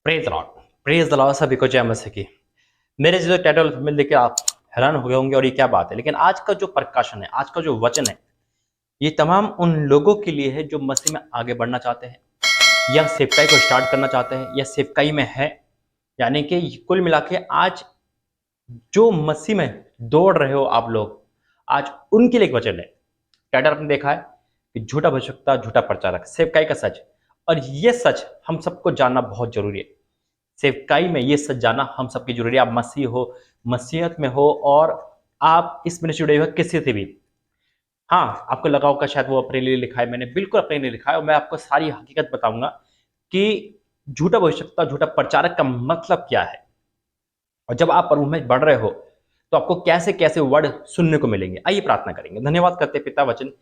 Praise Lord. Praise the Lord. सभी को जय मसीह की। मेरे जो टाइटल मिल देख के आप हैरान हो गए होंगे और ये क्या बात है, लेकिन आज का जो प्रकाशन है, आज का जो वचन है, ये तमाम उन लोगों के लिए है जो मसीह में आगे बढ़ना चाहते हैं या सेवकाई को स्टार्ट करना चाहते हैं या सेवकाई में है। यानी कि कुल मिला के आज जो मसीह में दौड़ रहे हो आप लोग, आज उनके लिए एक वचन है। टाइटल आपने देखा है कि झूठा भविष्यवक्ता, झूठा प्रचारक, सेवकाई का सच। और ये सच हम सबको जानना बहुत जरूरी है। सेवकाई में ये सच जानना हम सबकी जरूरी है। आप मसीह हो, मसीहत में हो और आप इसमें जुड़े हुए किसी से भी। हाँ, आपको लगा होगा शायद वो अपने लिए लिखा है। मैंने बिल्कुल अपने लिए लिखा है और मैं आपको सारी हकीकत बताऊंगा कि झूठा भविष्यवक्ता, झूठा प्रचारक का मतलब क्या है। और जब आप प्रभु में बढ़ रहे हो तो आपको कैसे कैसे वर्ड सुनने को मिलेंगे। आइए प्रार्थना करेंगे। धन्यवाद करते पिता वचन,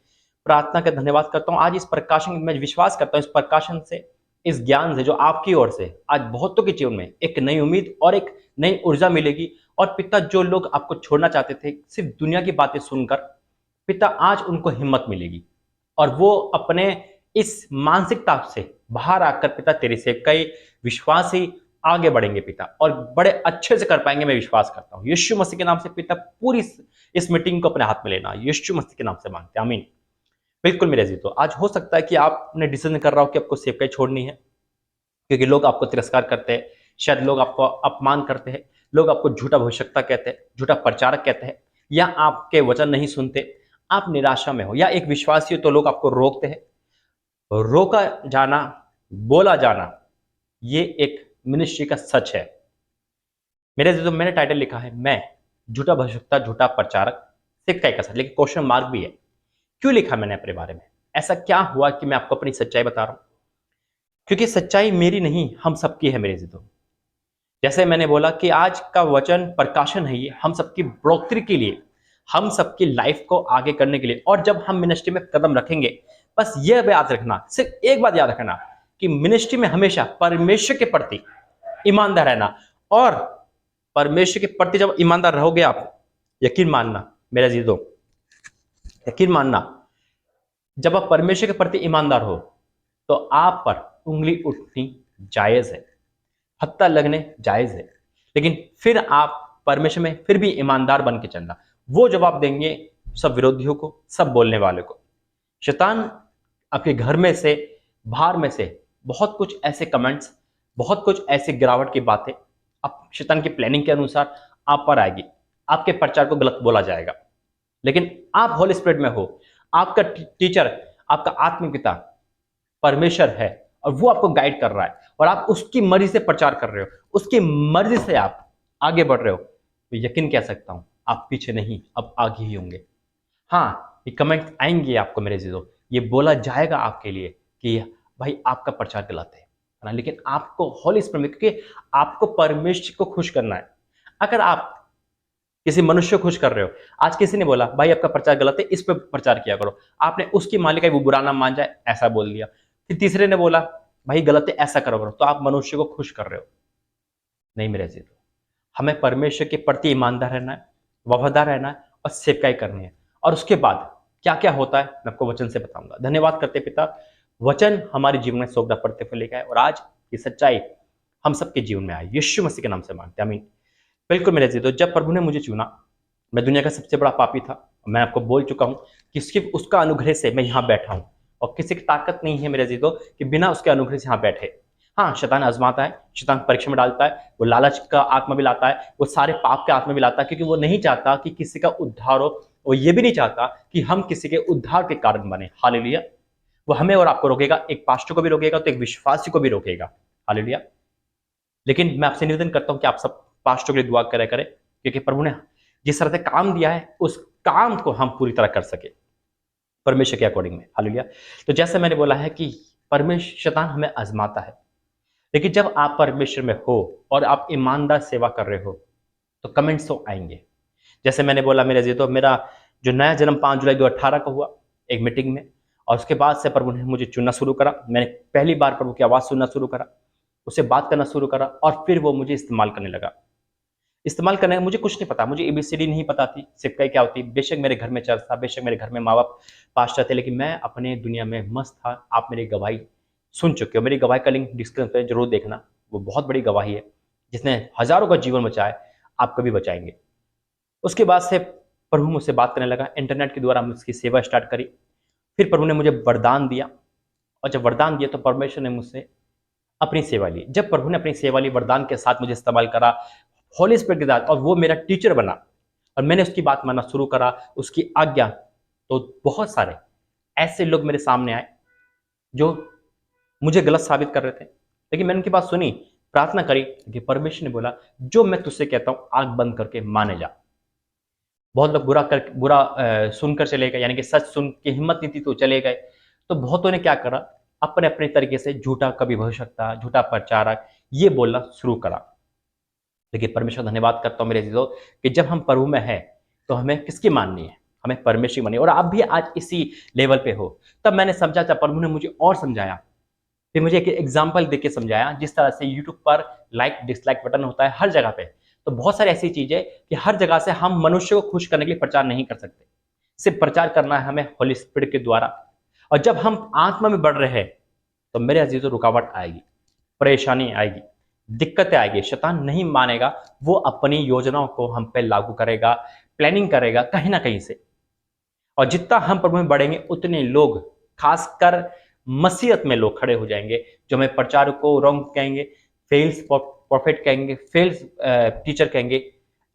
प्रार्थना का धन्यवाद करता हूँ। आज इस प्रकाशन में विश्वास करता हूँ, इस प्रकाशन से, इस ज्ञान से जो आपकी ओर से आज बहुतों के जीवन में एक नई उम्मीद और एक नई ऊर्जा मिलेगी। और पिता, जो लोग आपको छोड़ना चाहते थे सिर्फ दुनिया की बातें सुनकर, पिता आज उनको हिम्मत मिलेगी और वो अपने इस मानसिकता से बाहर आकर पिता तेरे से कई विश्वासी आगे बढ़ेंगे पिता, और बड़े अच्छे से कर पाएंगे। मैं विश्वास करता हूँ यीशु मसीह के नाम से पिता। पूरी इस मीटिंग को अपने हाथ में लेना यीशु मसीह के नाम से मांगते हैं, आमीन। बिल्कुल मेरे जी। तो आज हो सकता है कि आपने डिसीजन कर रहा हो कि आपको सेवकाई छोड़नी है, क्योंकि लोग आपको तिरस्कार करते हैं, शायद लोग आपको अपमान करते हैं, लोग आपको झूठा भविष्यवक्ता कहते हैं, झूठा प्रचारक कहते हैं, या आपके वचन नहीं सुनते, आप निराशा में हो, या एक विश्वासी हो तो लोग आपको रोकते हैं। रोका जाना, बोला जाना, ये एक मिनिस्ट्री का सच है मेरे जो। मैंने टाइटल लिखा है, मैं झूठा भविष्यवक्ता, झूठा प्रचारक, सेवकाई का सच, लेकिन क्वेश्चन मार्क भी है। क्यों लिखा मैंने अपने बारे में? ऐसा क्या हुआ कि मैं आपको अपनी सच्चाई बता रहा हूं? क्योंकि सच्चाई मेरी नहीं, हम सबकी है मेरे जितो। जैसे मैंने बोला कि आज का वचन प्रकाशन है, ये हम सबकी बढ़ोतरी के लिए, हम सबकी लाइफ को आगे करने के लिए। और जब हम मिनिस्ट्री में कदम रखेंगे, बस ये याद रखना, सिर्फ एक बात याद रखना कि मिनिस्ट्री में हमेशा परमेश्वर के प्रति ईमानदार रहना। और परमेश्वर के प्रति जब ईमानदार रहोगे आप, यकीन मानना मेरा जीतो, यकीन मानना, जब आप परमेश्वर के प्रति ईमानदार हो तो आप पर उंगली उठनी जायज है, हत्ता लगने जायज है। लेकिन फिर आप परमेश्वर में फिर भी ईमानदार बन के चलना। वो जवाब देंगे सब विरोधियों को, सब बोलने वाले को। शैतान आपके घर में से, बाहर में से बहुत कुछ ऐसे कमेंट्स, बहुत कुछ ऐसे गिरावट की बातें अब शैतान की प्लानिंग के अनुसार आप पर आएगी। आपके प्रचार को गलत बोला जाएगा, लेकिन आप होली स्पिरिट में हो, आपका टीचर, आपका आत्मिक पिता परमेश्वर है और वो आपको गाइड कर रहा है और आप उसकी मर्जी से प्रचार कर रहे हो, उसकी मर्जी से आप आगे बढ़ रहे हो, तो यकीन कह सकता हूं आप पीछे नहीं, अब आगे ही होंगे। हाँ, ये कमेंट आएंगे आपको मेरे जीजो, ये बोला जाएगा आपके लिए कि भाई आपका प्रचार गलत है ना, लेकिन आपको होली स्पिरिट में, क्योंकि आपको परमेश्वर को खुश करना है। अगर आप किसी मनुष्य को खुश कर रहे हो, आज किसी ने बोला भाई आपका प्रचार गलत है, इस पर प्रचार किया करो, आपने उसकी मालिक है वो बुरा ना मान जाए ऐसा बोल दिया। फिर तीसरे ने बोला भाई गलत है ऐसा करो करो, तो आप मनुष्य को खुश कर रहे हो। नहीं मेरे जी, हमें परमेश्वर के प्रति ईमानदार रहना है, वफादार रहना है और सेवकाई करनी है। और उसके बाद क्या क्या होता है मैं आपको वचन से बताऊंगा। धन्यवाद करते पिता, वचन हमारे जीवन में सोगदा पड़ते हुए लेकर आए और आज ये सच्चाई हम सबके जीवन में आए। यीशु मसीह के नाम से मांगते हैं, आमीन। बिल्कुल मेरे जी। तो जब प्रभु ने मुझे चुना, मैं दुनिया का सबसे बड़ा पापी था। मैं आपको बोल चुका हूं कि सिर्फ उसका अनुग्रह से मैं यहाँ बैठा हूं, और किसी की ताकत नहीं है मेरे जी तो कि बिना उसके अनुग्रह से यहाँ बैठे। हाँ, शैतान आजमाता है, शैतान परीक्षा में डालता है, वो लालच का आत्मा भी लाता है, वो सारे पाप के आत्मा भी लाता है, क्योंकि वो नहीं चाहता कि किसी का उद्धार हो। वो ये भी नहीं चाहता कि हम किसी के उद्धार के कारण बने। हालेलुया। वो हमें और आपको रोकेगा, एक पास्टर को भी रोकेगा तो एक विश्वासी को भी रोकेगा। हालेलुया। लेकिन मैं आपसे निवेदन करता हूं कि आप सब पास्टर के लिए दुआ करें, क्योंकि प्रभु ने जिस तरह से काम दिया है उस काम को हम पूरी तरह कर सके परमेश्वर के अकॉर्डिंग में। हालेलुया। तो जैसे मैंने बोला है कि परमेश्वर, शैतान हमें आजमाता है, लेकिन जब आप परमेश्वर में हो और आप ईमानदार सेवा कर रहे हो तो कमेंट्स तो आएंगे। जैसे मैंने बोला मेरे जी, तो मेरा जो नया जन्म 5 जुलाई 2018 को हुआ एक मीटिंग में, और उसके बाद से प्रभु ने मुझे चुनना शुरू करा। मैंने पहली बार प्रभु की आवाज़ सुनना शुरू करा, उससे बात करना शुरू करा, और फिर वो मुझे इस्तेमाल करने लगा। इस्तेमाल करने का मुझे कुछ नहीं पता, मुझे एबीसीडी नहीं पता थी, सिक्का क्या होती। बेशक मेरे घर में चर्च था, बेशक मेरे घर में माँ बाप पास्टर थे, लेकिन मैं अपने दुनिया में मस्त था। आप मेरी गवाही सुन चुके हो, मेरी गवाही का लिंक डिस्क्रिप्शन पे जरूर देखना। वो बहुत बड़ी गवाही है। जिसने हजारों का जीवन बचाया, आप कभी बचाएंगे। उसके बाद से प्रभु मुझसे बात करने लगा, इंटरनेट के द्वारा उसकी सेवा स्टार्ट करी। फिर प्रभु ने मुझे वरदान दिया, और जब वरदान दिया तो परमेश्वर ने मुझसे अपनी सेवा ली। जब प्रभु ने अपनी सेवा ली, वरदान के साथ मुझे इस्तेमाल करा, होली स्पिरिट के साथ, और वो मेरा टीचर बना और मैंने उसकी बात मानना शुरू करा, उसकी आज्ञा, तो बहुत सारे ऐसे लोग मेरे सामने आए जो मुझे गलत साबित कर रहे थे, लेकिन मैंने उनकी बात सुनी, प्रार्थना करी कि परमेश्वर ने बोला जो मैं तुझसे कहता हूं आंख बंद करके माने जा। बहुत लोग बुरा सुनकर चले गए, यानी कि सच सुन के हिम्मत नहीं थी तो चले गए। तो बहुतों ने क्या करा, अपने अपने तरीके से झूठा कभी भविष्यवक्ता, झूठा प्रचारक ये बोलना शुरू करा। लेकिन परमेश्वर धन्यवाद करता हूं मेरे जीजो कि जब हम प्रभु में हैं तो हमें किसकी माननी है, हमें परमेश्वर की माननी है। और आप भी आज इसी लेवल पे हो। तब मैंने समझा, जब प्रभु ने मुझे और समझाया, फिर मुझे एक एग्जाम्पल देके समझाया, जिस तरह से यूट्यूब पर लाइक डिसलाइक बटन होता है हर जगह पे, तो बहुत सारी ऐसी चीजें कि हर जगह से हम मनुष्य को खुश करने के लिए प्रचार नहीं कर सकते। सिर्फ प्रचार करना है हमें होली स्पिरिट के द्वारा। और जब हम आत्मा में बढ़ रहे हैं तो मेरे अजीजों रुकावट आएगी, परेशानी आएगी, दिक्कतें आएगी, शैतान नहीं मानेगा, वो अपनी योजनाओं को हम पे लागू करेगा, प्लानिंग करेगा कहीं ना कहीं से। और जितना हम प्रभु में बढ़ेंगे उतने लोग, खासकर मसीहत में लोग खड़े हो जाएंगे जो हमें प्रचार को रॉन्ग कहेंगे, फेल्स प्रॉफिट कहेंगे, फेल्स टीचर कहेंगे।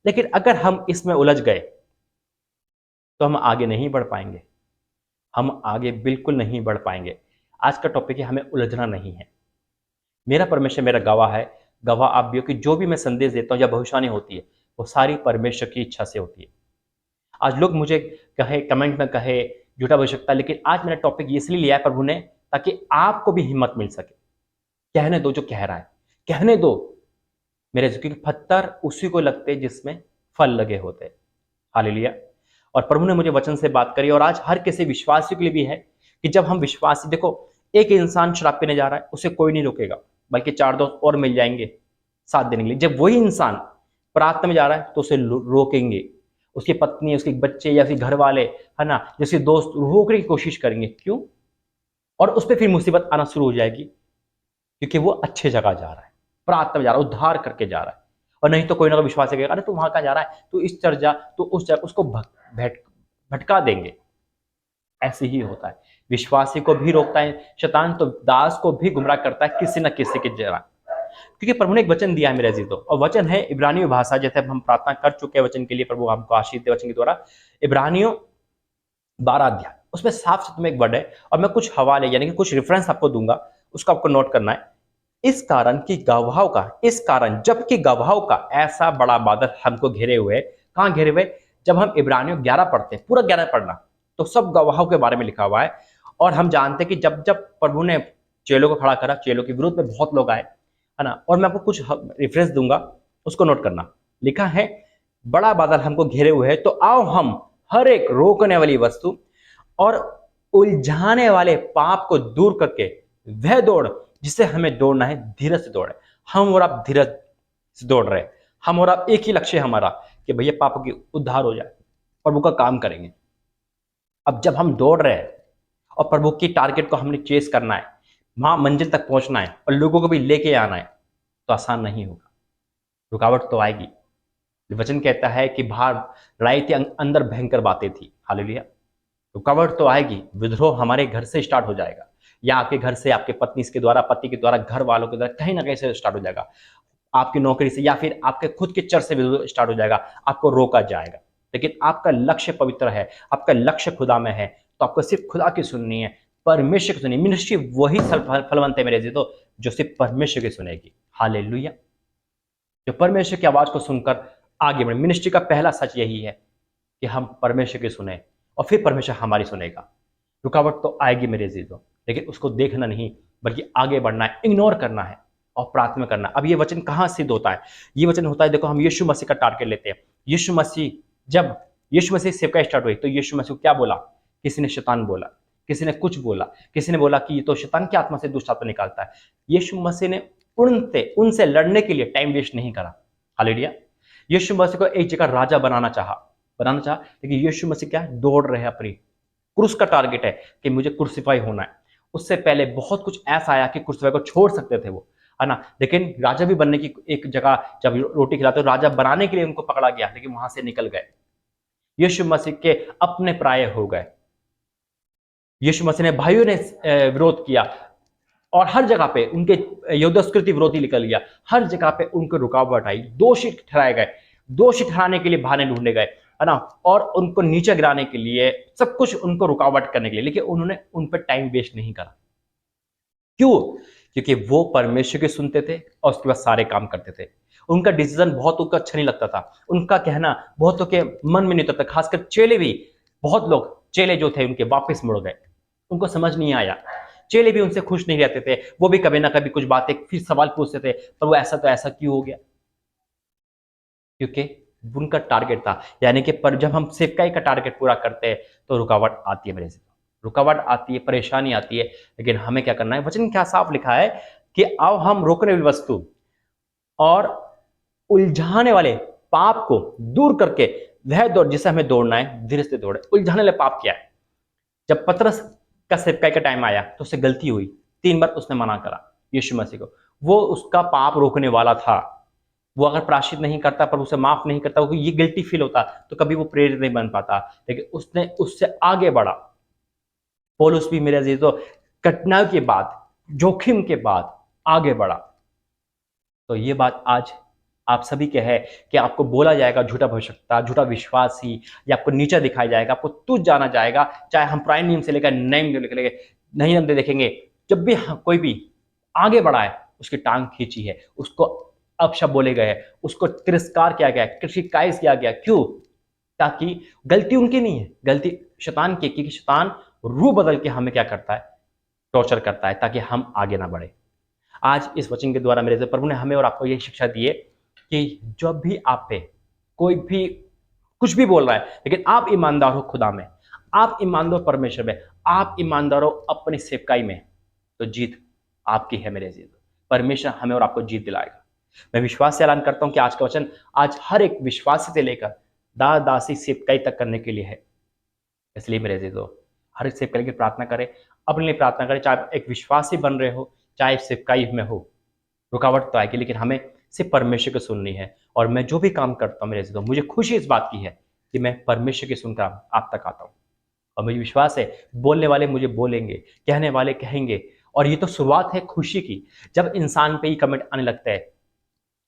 लेकिन अगर हम इसमें उलझ गए तो हम आगे नहीं बढ़ पाएंगे, हम आगे बिल्कुल नहीं बढ़ पाएंगे। आज का टॉपिक है हमें उलझना नहीं है। मेरा परमेश्वर मेरा गवाह है, गवाह आप भी हो, कि जो भी मैं संदेश देता हूँ या भविष्यवाणी होती है वो सारी परमेश्वर की इच्छा से होती है। आज लोग मुझे कहे, कमेंट में कहे झूठा भविष्यवक्ता, लेकिन आज मेरा टॉपिक इसलिए लिया है प्रभु ने ताकि आपको भी हिम्मत मिल सके। कहने दो जो कह रहा है, कहने दो मेरे, क्योंकि पत्थर उसी को लगते जिसमें फल लगे होते। हालेलुया। और प्रभु ने मुझे वचन से बात करी, और आज हर किसी विश्वासी के लिए भी है कि जब हम विश्वासी, देखो एक इंसान शराब पीने जा रहा है, उसे कोई नहीं रोकेगा, बल्कि 4 दोस्त और मिल जाएंगे साथ देने के लिए। जब वही इंसान प्रार्थना में जा रहा है तो उसे रोकेंगे, उसकी पत्नी, उसके बच्चे या उसके घर वाले, है ना, जैसे दोस्त रोकने की कोशिश करेंगे। क्यों? और उस पर फिर मुसीबत आना शुरू हो जाएगी, क्योंकि वो अच्छे जगह जा रहा है, प्रार्थना में जा रहा है, उद्धार करके जा रहा है। और नहीं तो कोई ना कोई विश्वास करेगा, अरे तू वहां कहाँ जा रहा है, तू इस चर्च जा, तू उस चर्च, उसको भटका देंगे। ऐसे ही होता है, विश्वासी को भी रोकता है शैतान, तो दास को भी गुमराह करता है किसी न किसी के जरा। क्योंकि प्रभु ने एक वचन दिया है मेरे अजीजों, और वचन है इब्रानियों भाषा, जैसे हम प्रार्थना कर चुके हैं वचन के लिए, प्रभु हमको आशीष दे वचन के द्वारा। इब्रानियों 12 अध्याय, उसमें साफ साफ में एक वर्ड है, और मैं कुछ हवाले यानी कि कुछ रेफरेंस आपको दूंगा, उसको आपको नोट करना है। इस कारण की गवाहों का, इस कारण जबकि गवाहों का ऐसा बड़ा बादल हमको घेरे हुए। कहां घेरे हुए? जब हम इब्रानियों 11 पढ़ते हैं, पूरा 11 पढ़ना, तो सब गवाहों के बारे में लिखा हुआ है। और हम जानते हैं कि जब जब प्रभु ने चेलों को खड़ा करा, चेलों के विरोध में बहुत लोग आए, है ना। और मैं आपको कुछ रेफरेंस दूंगा, उसको नोट करना। लिखा है, बड़ा बादल हमको घेरे हुए है, तो आओ हम हर एक रोकने वाली वस्तु और उलझाने वाले पाप को दूर करके वह दौड़ जिसे हमें दौड़ना है, धीरज से दौड़े। हम और आप धीरज से दौड़ रहे हैं, हम और आप एक ही लक्ष्य है हमारा कि भैया पापों की उद्धार हो जाए, प्रभु का काम करेंगे। अब जब हम दौड़ रहे हैं और प्रभु की टारगेट को हमने चेस करना है, वहां मंजिल तक पहुंचना है और लोगों को भी लेके आना है, तो आसान नहीं होगा, रुकावट तो आएगी। वचन कहता है कि बाहर लड़ाई थी, अंदर भयंकर बातें थी। हालेलुया। रुकावट तो आएगी, विद्रोह हमारे घर से स्टार्ट हो जाएगा, या आपके घर से, आपके पत्नी के द्वारा, पति के द्वारा, घर वालों के द्वारा, कहीं ना कहीं से स्टार्ट हो जाएगा, आपकी नौकरी से, या फिर आपके खुद के चर्च से विद्रोह स्टार्ट हो जाएगा, आपको रोका जाएगा। लेकिन आपका लक्ष्य पवित्र है, आपका लक्ष्य खुदा में है, तो आपको सिर्फ खुदा की सुननी है, परमेश्वर की सुननी। मिनिस्ट्री वही फलवंत है मेरे जीतो जो सिर्फ परमेश्वर की सुनेगी। हालेलुया। जो परमेश्वर की आवाज को सुनकर आगे बढ़े। मिनिस्ट्री का पहला सच यही है कि हम परमेश्वर की सुने, और फिर परमेश्वर हमारी सुनेगा। रुकावट तो आएगी मेरे अजीजों, लेकिन उसको देखना नहीं, बल्कि आगे बढ़ना है, इग्नोर करना है और प्रार्थना करना। अब ये वचन कहाँ सिद्ध होता है? ये वचन होता है, देखो हम यीशु मसीह का टारगेट लेते हैं। यीशु मसीह, जब यीशु मसीह सेवकाई स्टार्ट हुई तो यीशु मसीह को क्या बोला? किसी ने शैतान बोला, किसी ने कुछ बोला, किसी ने बोला कि ये तो शैतान की आत्मा से दुष्ट आत्मा निकालता है। यीशु मसीह ने उनसे लड़ने के लिए टाइम वेस्ट नहीं करा। हालेलुया। यीशु मसीह को एक जगह राजा बनाना चाहा, लेकिन यीशु मसीह क्या है? दौड़ रहे हैं अपनी क्रूस का टारगेट है कि मुझे क्रूसिफाई होना है। उससे पहले बहुत कुछ ऐसा आया कि क्रूसिफाई को छोड़ सकते थे वो, है ना। लेकिन राजा भी बनने की एक जगह जब रोटी खिलाते तो राजा बनाने के लिए उनको पकड़ा गया, लेकिन वहां से निकल गए। यीशु मसीह के अपने प्राय हो गए। यीशु मसीह ने भाइयों ने विरोध किया और हर जगह पे उनके युद्धस्कृति विरोधी निकल गया। हर जगह पे उनको रुकावट आई, दोषी ठहराए गए, दोषी ठहराने के लिए बहाने ढूंढे गए, है ना, और उनको नीचे गिराने के लिए सब कुछ उनको रुकावट करने के लिए, लेकिन उन्होंने उन पर टाइम वेस्ट नहीं करा। क्यों? क्योंकि वो परमेश्वर के सुनते थे और उसके बाद सारे काम करते थे। उनका डिसीजन बहुतों को अच्छा नहीं लगता था, उनका कहना बहुतों के मन में नहीं उतरता, खासकर चेले भी। बहुत लोग चेले जो थे उनके वापस मुड़ गए, उनको समझ नहीं आया। चेले भी उनसे खुश नहीं रहते थे, वो भी कभी ना कभी कुछ बातें फिर सवाल पूछते थे, पर वो ऐसा तो ऐसा क्यों हो गया? क्योंकि उनका टारगेट था, यानी कि पर जब हम सेवकाई का टारगेट पूरा करते हैं तो रुकावट आती है मेरे से, रुकावट आती है, परेशानी आती है, लेकिन हमें क्या करना है? वचन क्या साफ लिखा है कि आओ हम रोकने वाली वस्तु और उलझाने वाले पाप को दूर करके वह दौड़ जिसे हमें दौड़ना है, धीरे से दौड़े। उलझाने वाले पाप क्या है? जब पतरस का सेवकाई का टाइम आया तो उससे गलती हुई, 3 बार उसने मना करा यीशु मसीह को। वो उसका पाप रोकने वाला था। वो अगर प्रायश्चित नहीं करता, पर उसे माफ नहीं करता, वो ये गिल्टी फील होता, तो कभी वो प्रेरित नहीं बन पाता। लेकिन उसने उससे आगे बढ़ा। पौलुस भी मेरे अजीजों कठिनाई के बाद, जोखिम के बाद आगे बढ़ा। तो ये बात आज आप सभी के है कि आपको बोला जाएगा झूठा भविष्यवक्ता, झूठा विश्वासी, या आपको नीचा दिखाया जाएगा, आपको तुच्छ जाना जाएगा। चाहे हम पुराने नियम से लेकर नए नियम लेकर नए नियम देखेंगे, जब भी कोई भी आगे बढ़ा है उसकी टांग खींची है, उसको अपशब्द बोले गए हैं, उसको तिरस्कार किया गया, क्रिटिसाइज किया गया। क्यों? ताकि गलती उनकी नहीं है, गलती शैतान की, क्योंकि शैतान रूह बदल के हमें क्या करता है? टॉर्चर करता है, ताकि हम आगे ना बढ़े। आज इस वचन के द्वारा मेरे से प्रभु ने हमें और आपको यही शिक्षा दी है कि जब भी आप पे कोई भी कुछ भी बोल रहा है, लेकिन आप ईमानदार हो खुदा में, आप ईमानदार हो परमेश्वर में, आप ईमानदार हो अपनी सेवकाई में, तो जीत आपकी है मेरे अजीज। परमेश्वर हमें और आपको जीत दिलाएगा। मैं विश्वास से ऐलान करता हूं कि आज का वचन आज हर एक विश्वासी से लेकर दास दासी सेवकाई तक करने के लिए है। इसलिए मेरे अजीजों, हर एक सेवकाई की प्रार्थना करें, अपने लिए प्रार्थना करें। चाहे एक विश्वासी बन रहे हो, चाहे सेवकाई में हो, रुकावट तो आएगी, लेकिन हमें सिर्फ परमेश्वर को सुननी है। और मैं जो भी काम करता हूँ मेरे अजीजों, मुझे खुशी इस बात की है कि मैं परमेश्वर की सुनकर आप तक आता हूँ। और मुझे विश्वास है बोलने वाले मुझे बोलेंगे, कहने वाले कहेंगे, और ये तो शुरुआत है खुशी की। जब इंसान पे ही कमेंट आने लगता है,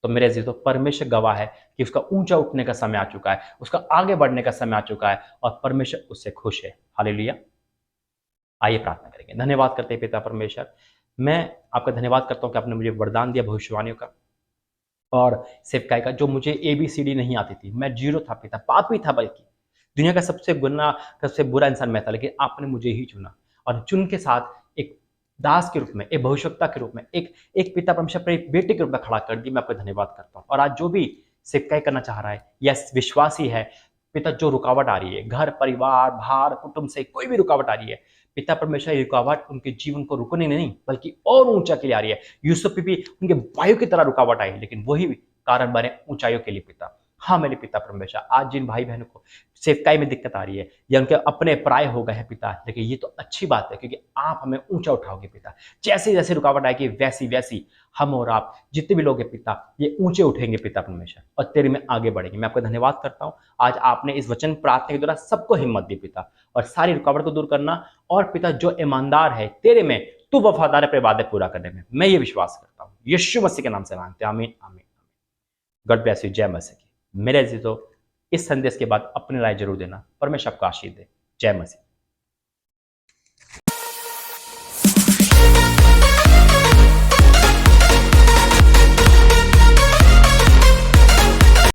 तो मेरे अजीजों परमेश्वर गवाह है कि उसका ऊंचा उठने का समय आ चुका है, उसका आगे बढ़ने का समय आ चुका है, और परमेश्वर उससे खुश है। हालेलुया। आइए प्रार्थना करेंगे। धन्यवाद करते हैं पिता परमेश्वर, मैं आपका धन्यवाद करता हूँ कि आपने मुझे वरदान दिया भविष्यवाणियों का और सेवकाई का, जो मुझे ABCD नहीं आती थी। मैं जीरो था पिता, पापी था, बल्कि दुनिया का सबसे बुरा इंसान मैं था, लेकिन आपने मुझे ही चुना और चुन के साथ एक दास के रूप में, एक भविष्यवक्ता के रूप में, एक पिता परमेश्वर अपने एक बेटे के रूप में खड़ा कर दी। मैं आपका धन्यवाद करता हूँ। और आज जो भी सेवकाई करना चाह रहा है या विश्वासी है पिता, जो रुकावट आ रही है, घर परिवार भार कुटुंब से कोई भी रुकावट आ रही है पिता परमेश्वर, ये रुकावट उनके जीवन को रुकने नहीं बल्कि और ऊंचा के लिए आ रही है। यूसुफ भी उनके भाइयों की तरह रुकावट आई, लेकिन वही कारण बने ऊंचाइयों के लिए पिता। हाँ मेरे पिता परमेश्वर, आज जिन भाई बहनों को सेवकाई में दिक्कत आ रही है या उनके अपने प्राय हो गए हैं पिता, लेकिन ये तो अच्छी बात है, क्योंकि आप हमें ऊंचा उठाओगे पिता। जैसे जैसे रुकावट आएगी वैसी वैसी हम और आप जितने भी लोग हैं पिता, ये ऊंचे उठेंगे पिता परमेश्वर, और तेरे में आगे बढ़ेंगे। मैं आपका धन्यवाद करता हूँ। आज आपने इस वचन प्रार्थना के द्वारा सबको हिम्मत दी पिता, और सारी रुकावट को दूर करना। और पिता जो ईमानदार है तेरे में, तू वफादार है अपने वादे पूरा करने में, मैं ये विश्वास करता हूँ। यीशु मसीह के नाम से मांगते हैं, आमीन आमीन। God bless you. जय मसीह की। मेरे अजीजों, इस संदेश के बाद अपनी राय जरूर देना। परमेश्वर आपको आशीष दे। जय मसीह।